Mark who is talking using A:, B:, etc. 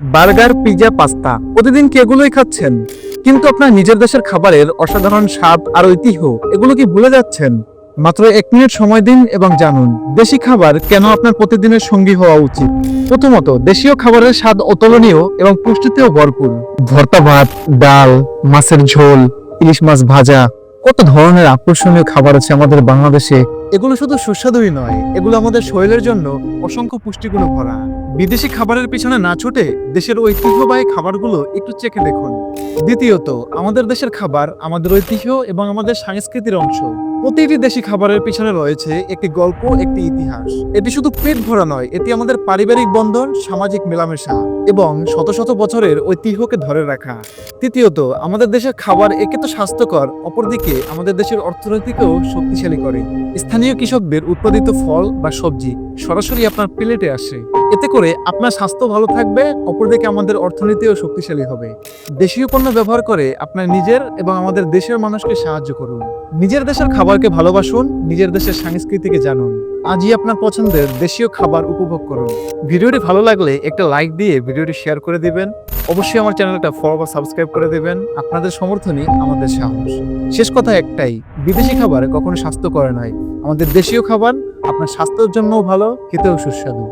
A: Burger, pizza, pasta প্রতিদিন কি এগুলোই খাচ্ছেন? কিন্তু আপনার নিজের দেশের খাবারের অসাধারণ স্বাদ আর ঐতিহ্য এগুলো কি ভুলে যাচ্ছেন? মাত্র 1 মিনিট সময় দিন এবং জানুন দেশি খাবার কেন আপনার প্রতিদিনের সঙ্গী হওয়া উচিত। প্রথমত, দেশীয় খাবারের স্বাদ অতুলনীয় এবং পুষ্টিতেও ভরপুর। ভর্তা ভাত, ডাল, মাছের ঝোল, ইলিশ মাছ ভাজা, কত ধরনের আকর্ষণীয় খাবার আছে আমাদের বাংলাদেশে। এগুলো শুধু সুস্বাদুই নয়, এগুলো আমাদের শরীরের জন্য অসংখ্য পুষ্টিগুলো ভরা। বিদেশি খাবারের পিছনে না ছুটে দেশের ঐতিহ্যবাহী খাবারগুলো একটু চেখে দেখুন। দ্বিতীয়ত, আমাদের দেশের খাবার আমাদের ঐতিহ্য এবং আমাদের সংস্কৃতির অংশ। প্রতিটি দেশি খাবারের পিছনে রয়েছে একটি গল্প, একটি ইতিহাস। এটি শুধু পেট ভরা নয়, এটি আমাদের পারিবারিক বন্ধন, সামাজিক মেলামেশা এবং শত শত বছরের ঐতিহ্যকে ধরে রাখা। তৃতীয়ত, আমাদের দেশের খাবার একে তো স্বাস্থ্যকর, অপরদিকে আমাদের দেশের অর্থনীতিকেও শক্তিশালী করে। স্থানীয় কৃষকদের উৎপাদিত ফল বা সবজি সরাসরি আপনার প্লেটে আসে। এতে করে আপনার স্বাস্থ্য ভালো থাকবে, অপরদিকে আমাদের অর্থনীতিও শক্তিশালী হবে। দেশীয় পণ্য ব্যবহার করে আপনার নিজের এবং আমাদের দেশের মানুষকে সাহায্য করুন। নিজের দেশের খাবারকে ভালোবাসুন, নিজের দেশের সংস্কৃতিকে জানুন। আজই আপনার পছন্দের দেশীয় খাবার উপভোগ করুন। ভিডিওটি ভালো লাগলে একটা লাইক দিয়ে ভিডিওটি শেয়ার করে দিবেন। অবশ্যই আমার চ্যানেলটা ফলো বা সাবস্ক্রাইব করে দেবেন। আপনাদের সমর্থনই আমাদের সাহস। শেষ কথা একটাই, বিদেশি খাবার কখনো স্বাস্থ্যকর নয়। আমাদের দেশীয় খাবার আপনার স্বাস্থ্যের জন্যও ভালো, খেতেও সুস্বাদু।